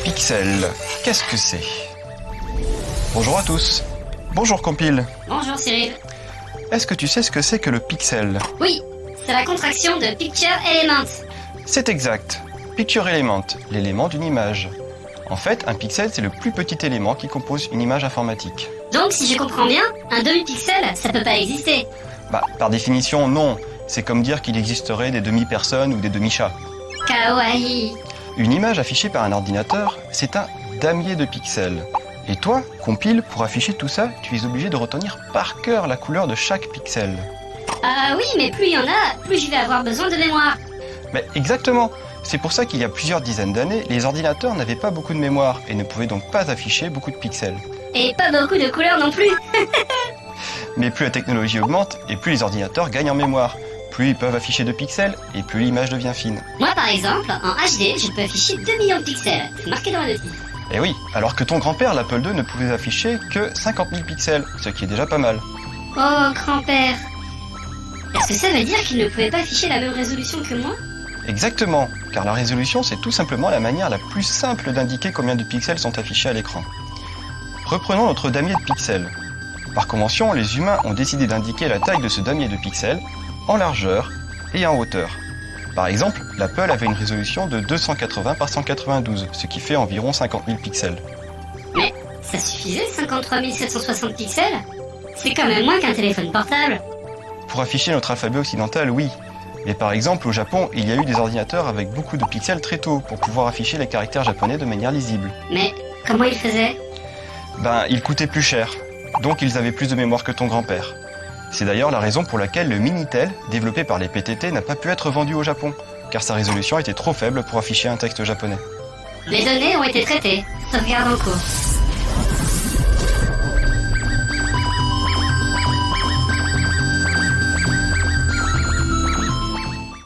Pixel, qu'est-ce que c'est? Bonjour à tous. Bonjour Compile. Bonjour Cyril. Est-ce que tu sais ce que c'est que le pixel? Oui, c'est la contraction de Picture Element. C'est exact. Picture Element, l'élément d'une image. En fait, un pixel, c'est le plus petit élément qui compose une image informatique. Donc si je comprends bien, un demi-pixel, ça peut pas exister. Par définition, non. C'est comme dire qu'il existerait des demi-personnes ou des demi-chats. Kawaii. Une image affichée par un ordinateur, c'est un damier de pixels. Et toi, Compile, pour afficher tout ça, tu es obligé de retenir par cœur la couleur de chaque pixel. Ah oui, mais plus il y en a, plus je vais avoir besoin de mémoire. Mais exactement. C'est pour ça qu'il y a plusieurs dizaines d'années, les ordinateurs n'avaient pas beaucoup de mémoire et ne pouvaient donc pas afficher beaucoup de pixels. Et pas beaucoup de couleurs non plus. Mais plus la technologie augmente et plus les ordinateurs gagnent en mémoire. Plus ils peuvent afficher de pixels et plus l'image devient fine. Moi par exemple, en HD, je peux afficher 2 millions de pixels. C'est marqué dans la notice. Et oui, alors que ton grand-père, l'Apple II, ne pouvait afficher que 50 000 pixels, ce qui est déjà pas mal. Oh grand-père. Est-ce que ça veut dire qu'il ne pouvait pas afficher la même résolution que moi? Exactement, car la résolution, c'est tout simplement la manière la plus simple d'indiquer combien de pixels sont affichés à l'écran. Reprenons notre damier de pixels. Par convention, les humains ont décidé d'indiquer la taille de ce damier de pixels en largeur et en hauteur. Par exemple, l'Apple avait une résolution de 280 par 192, ce qui fait environ 50 000 pixels. Mais ça suffisait 53 760 pixels? C'est quand même moins qu'un téléphone portable. Pour afficher notre alphabet occidental, oui. Mais par exemple, au Japon, il y a eu des ordinateurs avec beaucoup de pixels très tôt pour pouvoir afficher les caractères japonais de manière lisible. Mais comment ils faisaient? Ils coûtaient plus cher, donc ils avaient plus de mémoire que ton grand-père. C'est d'ailleurs la raison pour laquelle le Minitel, développé par les PTT, n'a pas pu être vendu au Japon, car sa résolution était trop faible pour afficher un texte japonais. Les données ont été traitées. Sauvegarde en cours.